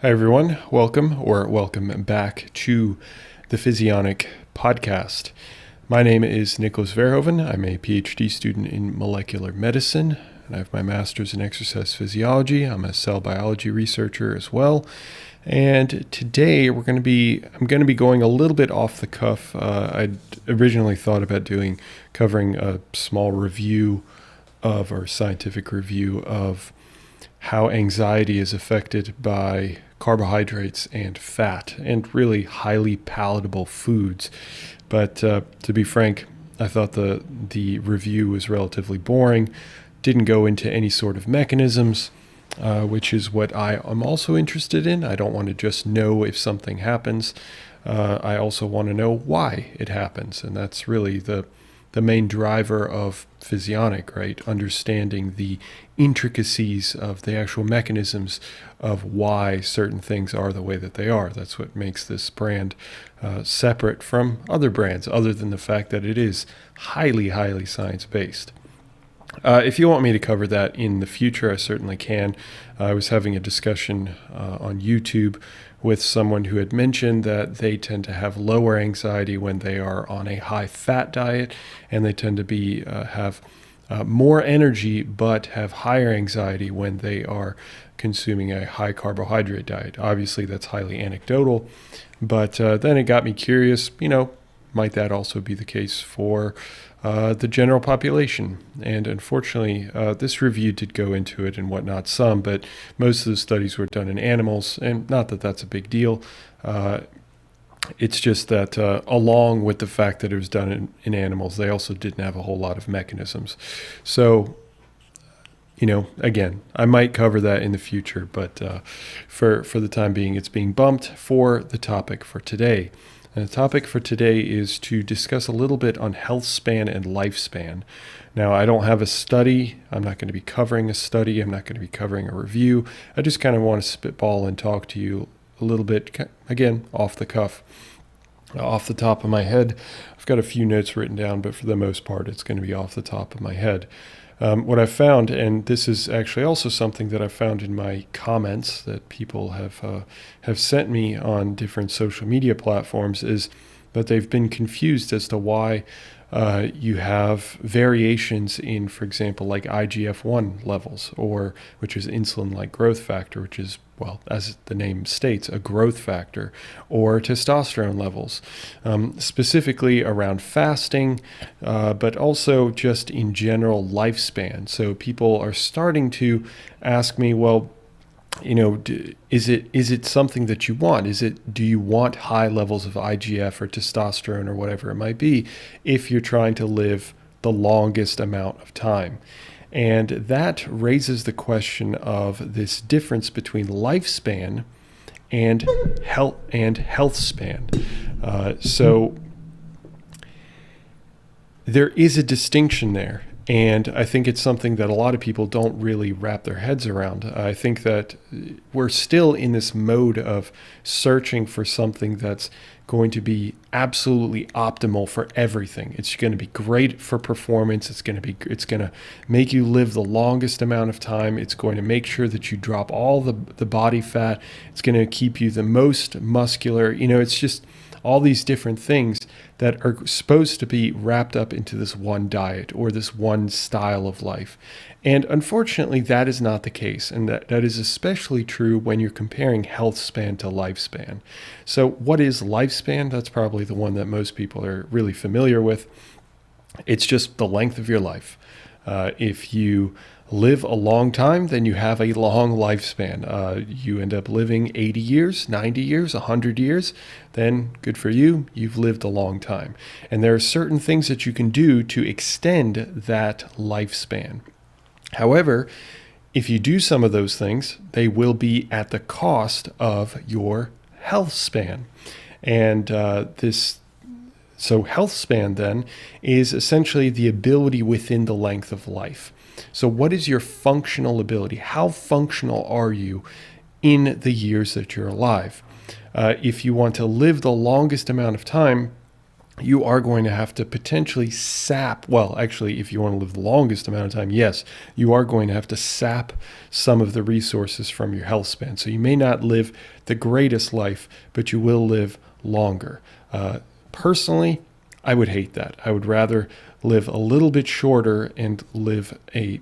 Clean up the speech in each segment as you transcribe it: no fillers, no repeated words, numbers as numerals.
Hi, everyone. Welcome back to the Physionic podcast. My name is Nicholas Verhoeven. I'm a PhD student in molecular medicine, and I have my master's in exercise physiology. I'm a cell biology researcher as well. And today I'm going to be going a little bit off the cuff. I'd originally thought about covering a small scientific review of how anxiety is affected by carbohydrates and fat and really highly palatable foods. But to be frank, I thought the review was relatively boring, didn't go into any sort of mechanisms, which is what I am also interested in. I don't want to just know if something happens. I also want to know why it happens, and that's really the main driver of Physionic, right? Understanding the intricacies of the actual mechanisms of why certain things are the way that they are. That's what makes this brand separate from other brands, other than the fact that it is highly, highly science-based. If you want me to cover that in the future, I certainly can. I was having a discussion on YouTube with someone who had mentioned that they tend to have lower anxiety when they are on a high-fat diet, and they tend to have more energy but have higher anxiety when they are consuming a high-carbohydrate diet. Obviously, that's highly anecdotal, but then it got me curious, might that also be the case for the general population? And unfortunately, this review did go into it and whatnot some, but most of the studies were done in animals, and not that that's a big deal. It's just that along with the fact that it was done in animals, they also didn't have a whole lot of mechanisms. So, again, I might cover that in the future, but for the time being, it's being bumped for the topic for today. And the topic for today is to discuss a little bit on Healthspan and lifespan. Now, I don't have a study. I'm not going to be covering a study. I'm not going to be covering a review. I just kind of want to spitball and talk to you a little bit, again, off the cuff, off the top of my head. I've got a few notes written down, but for the most part, it's going to be off the top of my head. What I found, and this is actually also something that I found in my comments that people have sent me on different social media platforms, is that they've been confused as to why you have variations in, for example, like IGF-1 levels, which is insulin-like growth factor, which is, well, as the name states, a growth factor, or testosterone levels, specifically around fasting, but also just in general lifespan. So people are starting to ask me, well, is it something that you want? Do you want high levels of IGF or testosterone or whatever it might be if you're trying to live the longest amount of time? And that raises the question of this difference between lifespan and health span. So there is a distinction there. And I think it's something that a lot of people don't really wrap their heads around. I think that we're still in this mode of searching for something that's going to be absolutely optimal for everything. It's going to be great for performance. It's going to make you live the longest amount of time. It's going to make sure that you drop all the body fat. It's going to keep you the most muscular. It's just all these different things that are supposed to be wrapped up into this one diet or this one style of life. And unfortunately, that is not the case. And that is especially true when you're comparing health span to lifespan. So what is lifespan? That's probably the one that most people are really familiar with. It's just the length of your life. If you live a long time, then you have a long lifespan. You end up living 80 years, 90 years, 100 years, then good for you. You've lived a long time. And there are certain things that you can do to extend that lifespan. However, if you do some of those things, they will be at the cost of your health span. And so health span then is essentially the ability within the length of life. So what is your functional ability? How functional are you in the years that you're alive? If you want to live the longest amount of time, you are going to have to potentially well, actually, if you want to live the longest amount of time, yes, you are going to have to sap some of the resources from your health span. So you may not live the greatest life, but you will live longer. Personally, I would hate that. I would rather live a little bit shorter and live a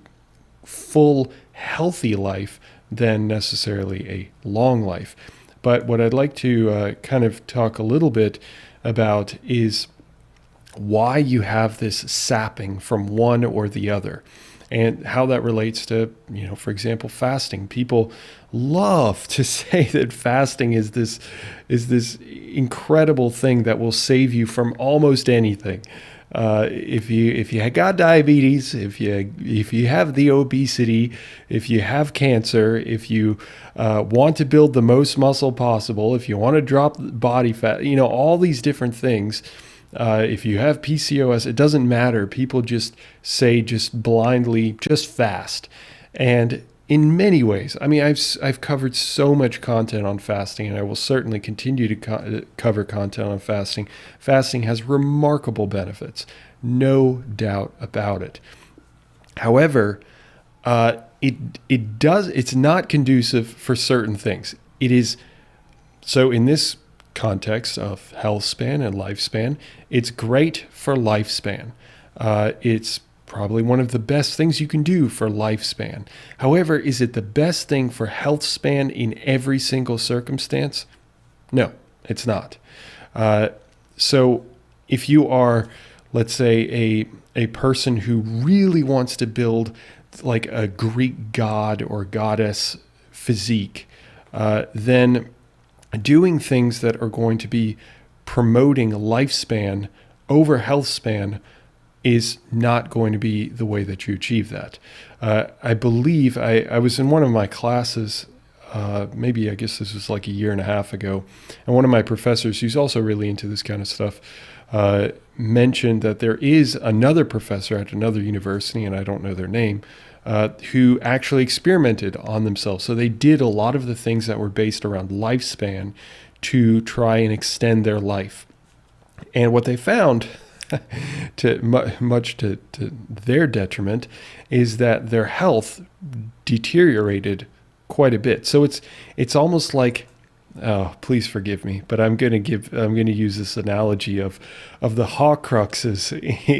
full, healthy life than necessarily a long life. But what I'd like to kind of talk a little bit about is why you have this sapping from one or the other, and how that relates to, for example, fasting. People love to say that fasting is this incredible thing that will save you from almost anything. If you got diabetes, if you have the obesity, if you have cancer, if you want to build the most muscle possible, if you want to drop body fat, all these different things. If you have PCOS, it doesn't matter. People just say, just blindly, just fast. And in many ways, I mean, I've covered so much content on fasting, and I will certainly continue to cover content on fasting. Fasting has remarkable benefits, no doubt about it. However, it's not conducive for certain things. It is so in this context of health span and lifespan, it's great for lifespan. It's probably one of the best things you can do for lifespan. However, is it the best thing for health span in every single circumstance? No, it's not. So if you are, let's say, a person who really wants to build like a Greek god or goddess physique, then doing things that are going to be promoting lifespan over health span is not going to be the way that you achieve that. I believe I was in one of my classes, maybe I guess this was like a year and a half ago, and one of my professors, who's also really into this kind of stuff, mentioned that there is another professor at another university, and I don't know their name, who actually experimented on themselves. So they did a lot of the things that were based around lifespan to try and extend their life. And what they found, much to their detriment, is that their health deteriorated quite a bit. So it's almost like, oh, please forgive me, but I'm going to use this analogy of the Horcruxes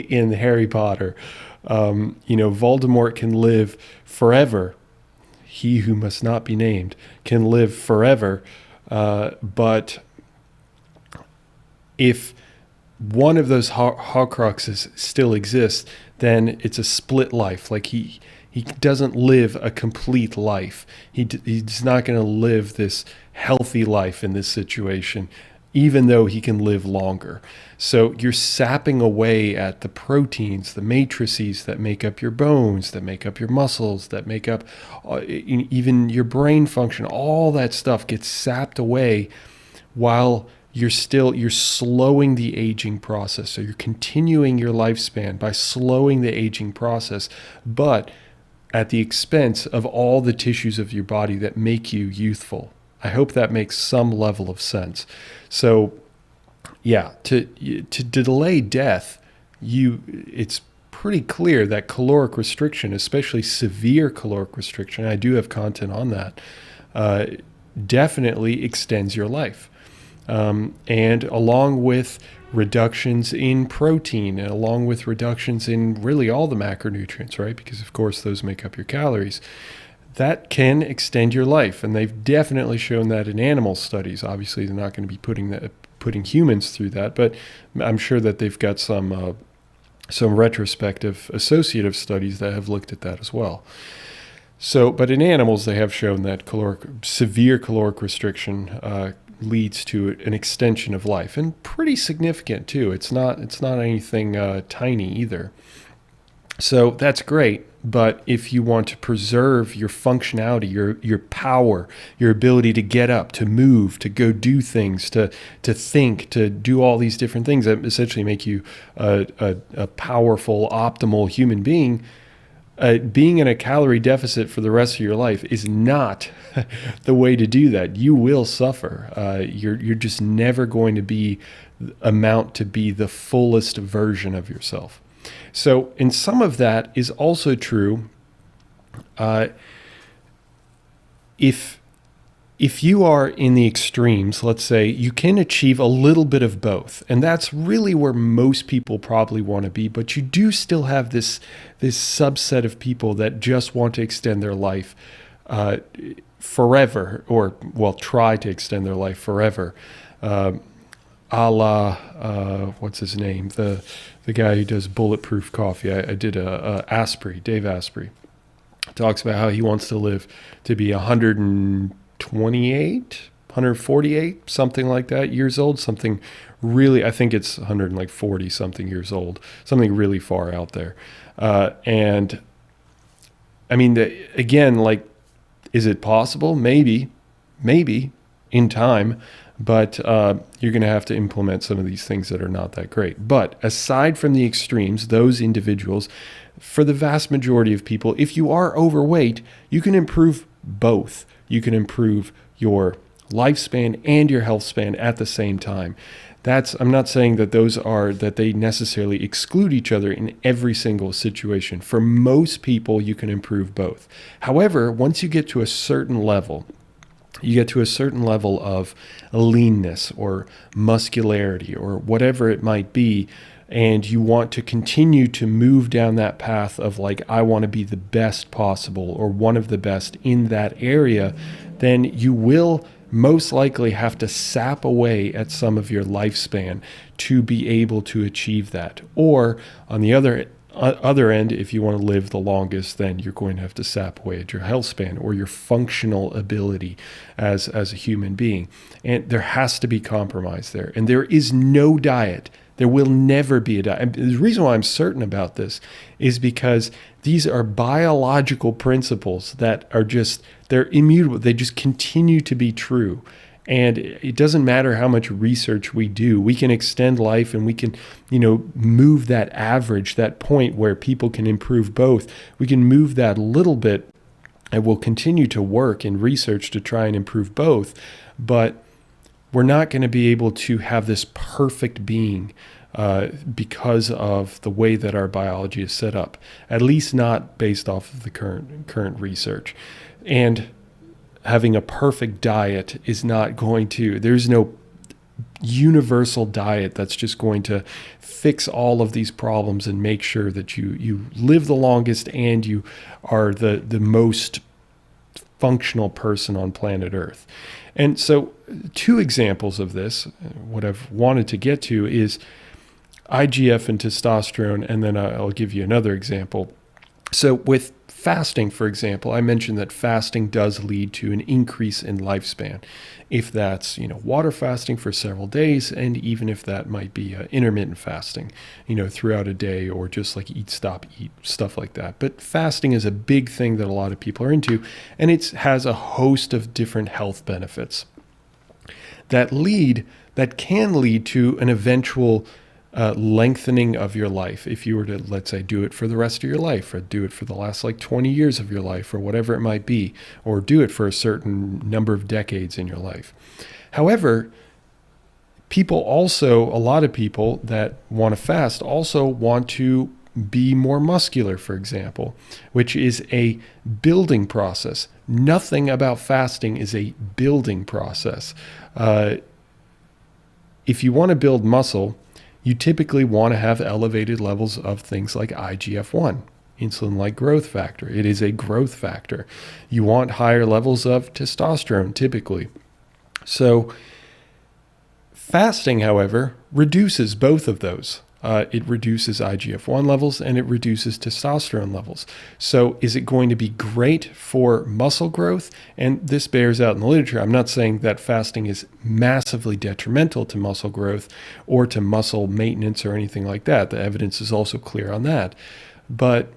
in Harry Potter. Voldemort can live forever. He who must not be named can live forever. But if one of those Horcruxes still exists, then it's a split life. Like he doesn't live a complete life. He's not going to live this healthy life in this situation, even though he can live longer. So you're sapping away at the proteins, the matrices that make up your bones, that make up your muscles, that make up even your brain function. All that stuff gets sapped away while you're slowing the aging process. So you're continuing your lifespan by slowing the aging process, but at the expense of all the tissues of your body that make you youthful. I hope that makes some level of sense. So yeah, to delay death, it's pretty clear that caloric restriction, especially severe caloric restriction, I do have content on that, definitely extends your life. And along with reductions in protein, and along with reductions in really all the macronutrients, right? Because of course those make up your calories. That can extend your life, and they've definitely shown that in animal studies. Obviously, they're not going to be putting humans through that, but I'm sure that they've got some retrospective associative studies that have looked at that as well. So, but in animals, they have shown that severe caloric restriction leads to an extension of life, and pretty significant too. It's not anything tiny either. So that's great. But if you want to preserve your functionality, your power, your ability to get up, to move, to go do things, to think, to do all these different things that essentially make you a powerful, optimal human being, being in a calorie deficit for the rest of your life is not the way to do that. You will suffer. You're just never going to amount to be the fullest version of yourself. So, and some of that is also true. If you are in the extremes, let's say, you can achieve a little bit of both. And that's really where most people probably want to be. But you do still have this subset of people that just want to extend their life forever, or, well, try to extend their life forever. A la, what's his name? The guy who does Bulletproof Coffee. I did Dave Asprey. Talks about how he wants to live to be 148, something like that, years old, something really, I think it's 140 something years old, something really far out there. And I mean, again, like, is it possible? Maybe in time, but you're going to have to implement some of these things that are not that great. But aside from the extremes, those individuals, for the vast majority of people, if you are overweight, you can improve both. You can improve your lifespan and your health span at the same time. I'm not saying that that they necessarily exclude each other in every single situation. For most people, you can improve both. However, once you get to a certain level, of leanness or muscularity or whatever it might be, and you want to continue to move down that path of, like, I want to be the best possible or one of the best in that area, then you will most likely have to sap away at some of your lifespan to be able to achieve that. Or on the other end, if you want to live the longest, then you're going to have to sap away at your health span or your functional ability as a human being. And there has to be compromise there. And there is no diet. There will never be a diet. And the reason why I'm certain about this is because these are biological principles that are they're immutable. They just continue to be true. And it doesn't matter how much research we do. We can extend life, and we can, move that average, that point where people can improve both. We can move that a little bit, and we'll continue to work in research to try and improve both. But we're not going to be able to have this perfect being because of the way that our biology is set up, at least not based off of the current research. And having a perfect diet is not going to, there's no universal diet that's just going to fix all of these problems and make sure that you live the longest and you are the most functional person on planet Earth. And so 2 examples of this, what I've wanted to get to, is IGF and testosterone, and then I'll give you another example. So with fasting, for example, I mentioned that fasting does lead to an increase in lifespan. If that's, water fasting for several days, and even if that might be intermittent fasting, throughout a day, or just like eat, stop, eat, stuff like that. But fasting is a big thing that a lot of people are into, and it has a host of different health benefits that can lead to an eventual lengthening of your life. If you were to, let's say, do it for the rest of your life, or do it for the last 20 years of your life, or whatever it might be, or do it for a certain number of decades in your life. However, a lot of people that want to fast also want to be more muscular, for example, which is a building process. Nothing about fasting is a building process. If you want to build muscle, you typically want to have elevated levels of things like IGF-1, insulin-like growth factor. It is a growth factor. You want higher levels of testosterone, typically. So fasting, however, reduces both of those. It reduces IGF-1 levels and it reduces testosterone levels. So is it going to be great for muscle growth? And this bears out in the literature. I'm not saying that fasting is massively detrimental to muscle growth or to muscle maintenance or anything like that. The evidence is also clear on that. But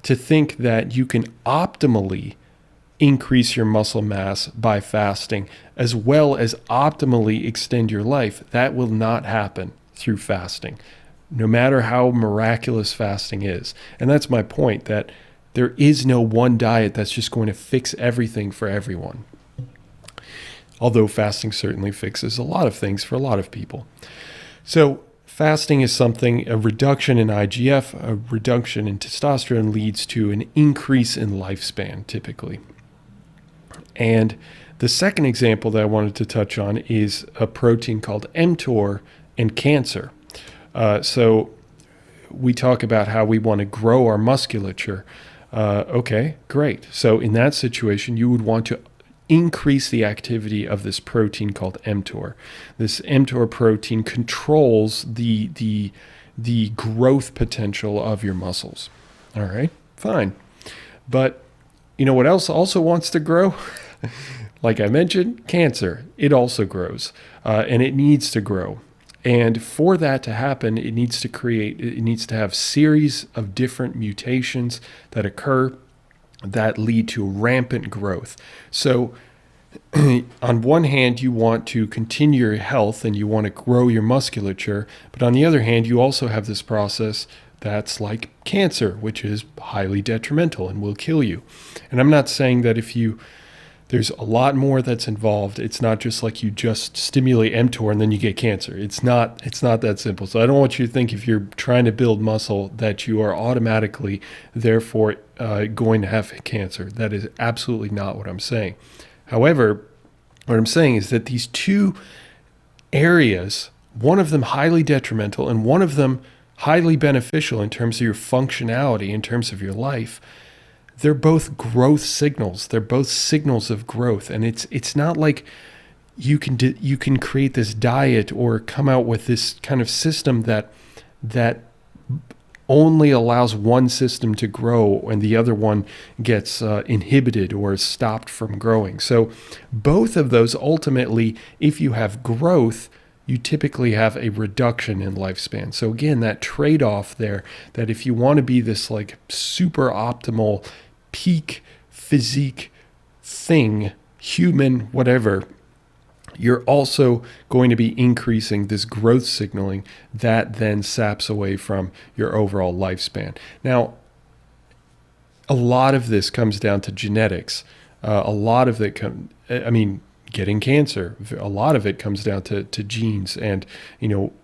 to think that you can optimally increase your muscle mass by fasting, as well as optimally extend your life, that will not happen through fasting, no matter how miraculous fasting is. And that's my point, that There is no one diet that's just going to fix everything for everyone. Although fasting certainly fixes a lot of things for a lot of people. So fasting is something, a reduction in IGF, a reduction in testosterone leads to an increase in lifespan typically. And the second example that I wanted to touch on is a protein called mTOR and cancer. So we talk about how we want to grow our musculature. Okay, great. So in that situation, you would want to increase the activity of this protein called mTOR. This mTOR protein controls the growth potential of your muscles. All right, fine. But you know what else also wants to grow? Like I mentioned, cancer. It also grows, and it needs to grow. And for that to happen, it needs to have series of different mutations that occur that lead to rampant growth. So on one hand, you want to continue your health and you want to grow your musculature. But on the other hand, you also have this process that's like cancer, which is highly detrimental and will kill you. And I'm not saying that there's a lot more that's involved. It's not just like you just stimulate mTOR and then you get cancer. It's not that simple. So I don't want you to think if you're trying to build muscle that you are automatically, therefore, going to have cancer. That is absolutely not what I'm saying. However, what I'm saying is that these two areas, one of them highly detrimental and one of them highly beneficial in terms of your functionality, in terms of your life, they're both growth signals. They're both signals of growth. And it's not like you can create this diet or come out with this kind of system that only allows one system to grow and the other one gets inhibited or is stopped from growing. So both of those ultimately, if you have growth, you typically have a reduction in lifespan. So again, that trade-off there, that if you want to be this like super optimal peak physique thing, human, whatever, you're also going to be increasing this growth signaling that then saps away from your overall lifespan. Now, a lot of this comes down to genetics. A lot of it getting cancer, a lot of it comes down to genes and,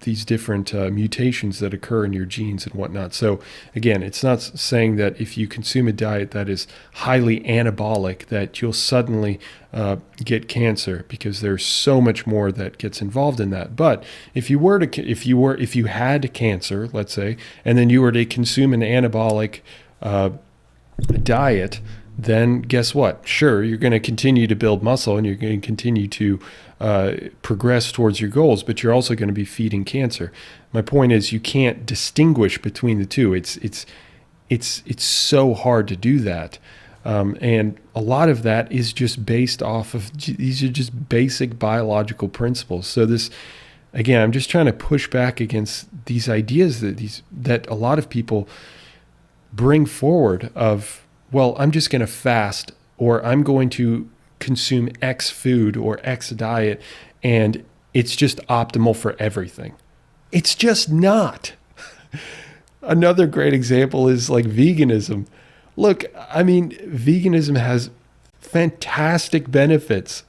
these different mutations that occur in your genes and whatnot. So again, it's not saying that if you consume a diet that is highly anabolic that you'll suddenly get cancer, because there's so much more that gets involved in that. But if you had cancer, let's say, and then you were to consume an anabolic diet, then guess what? Sure, you're going to continue to build muscle and you're going to continue to progress towards your goals, but you're also going to be feeding cancer. My point is you can't distinguish between the two. It's so hard to do that. And a lot of that is just based off of, these are just basic biological principles. So this, again, I'm just trying to push back against these ideas that a lot of people bring forward of, well, I'm just going to fast, or I'm going to consume X food or X diet, and it's just optimal for everything. It's just not. Another great example is like veganism. Look, veganism has fantastic benefits,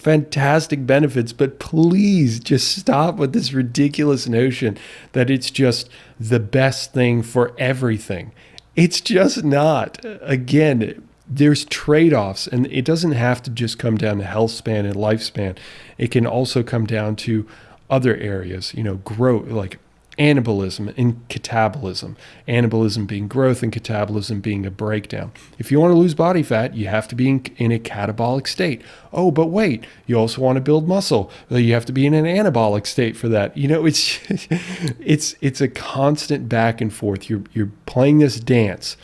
but please just stop with this ridiculous notion that it's just the best thing for everything. It's just not. Again, there's trade-offs, and it doesn't have to just come down to health span and lifespan. It can also come down to other areas, growth, like anabolism and catabolism. Anabolism being growth and catabolism being a breakdown. If you want to lose body fat, you have to be in a catabolic state. Oh, but wait, you also want to build muscle. You have to be in an anabolic state for that. It's a constant back and forth. You're playing this dance,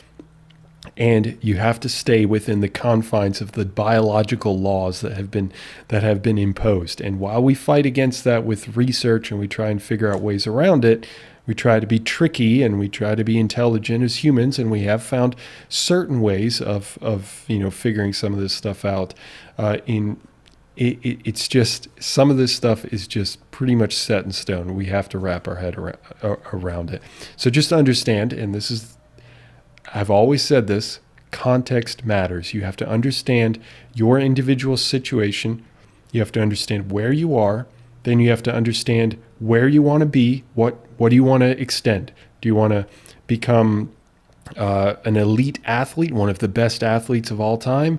and you have to stay within the confines of the biological laws that have been imposed. And while we fight against that with research and we try and figure out ways around it, we try to be tricky and we try to be intelligent as humans, and we have found certain ways of figuring some of this stuff out. It's just, some of this stuff is just pretty much set in stone. We have to wrap our head around it. So just to understand, and I've always said this, context matters. You have to understand your individual situation. You have to understand where you are. Then you have to understand where you want to be. What do you want to extend? Do you want to become an elite athlete, one of the best athletes of all time?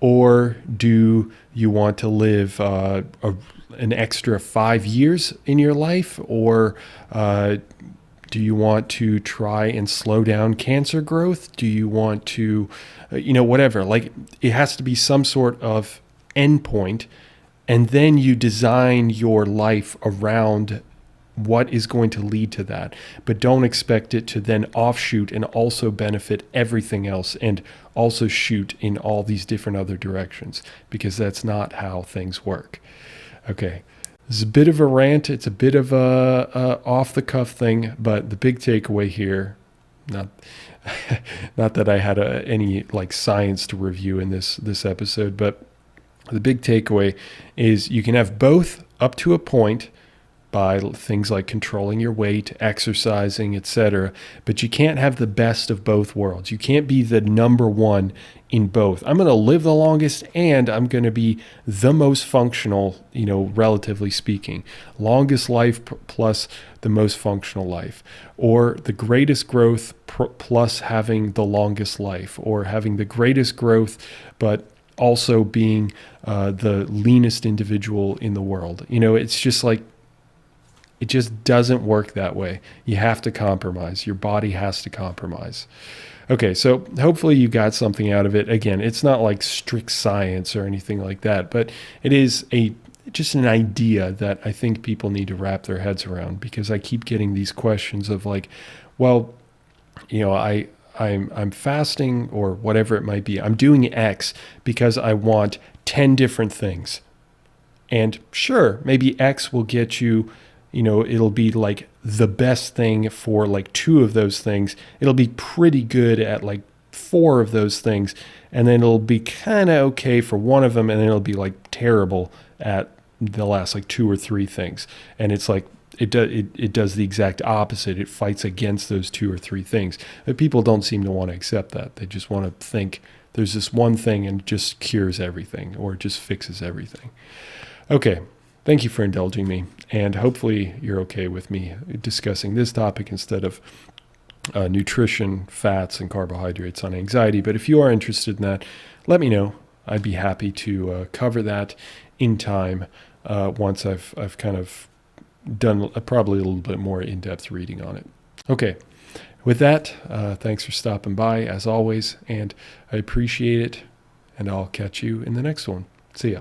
Or do you want to live an extra 5 years in your life? Or do you want to try and slow down cancer growth? Do you want to, whatever? Like, it has to be some sort of endpoint. And then you design your life around what is going to lead to that. But don't expect it to then offshoot and also benefit everything else and also shoot in all these different other directions, because that's not how things work. Okay, this is a bit of a rant. It's a bit of a off-the-cuff thing, but the big takeaway here, not that I had any like science to review in this episode, but the big takeaway is you can have both up to a point by things like controlling your weight, exercising, etc. But you can't have the best of both worlds. You can't be the number one in both. I'm going to live the longest and I'm going to be the most functional, relatively speaking. Longest life plus the most functional life. Or the greatest growth plus having the longest life. Or having the greatest growth but also being the leanest individual in the world. It's just like, it just doesn't work that way. You have to compromise. Your body has to compromise. Okay, so hopefully you got something out of it. Again, it's not like strict science or anything like that, but it is just an idea that I think people need to wrap their heads around, because I keep getting these questions of like, well, I'm fasting or whatever it might be. I'm doing X because I want 10 different things. And sure, maybe X will get you, it'll be like the best thing for like 2 of those things. It'll be pretty good at like 4 of those things. And then it'll be kind of okay for 1 of them. And then it'll be like terrible at the last like 2 or 3 things. And it's like, it does the exact opposite. It fights against those 2 or 3 things. But people don't seem to want to accept that. They just want to think there's this one thing and it just cures everything or it just fixes everything. Okay, thank you for indulging me. And hopefully you're okay with me discussing this topic instead of nutrition, fats, and carbohydrates on anxiety. But if you are interested in that, let me know. I'd be happy to cover that in time once I've kind of done probably a little bit more in-depth reading on it. Okay, with that, thanks for stopping by as always, and I appreciate it, and I'll catch you in the next one. See ya.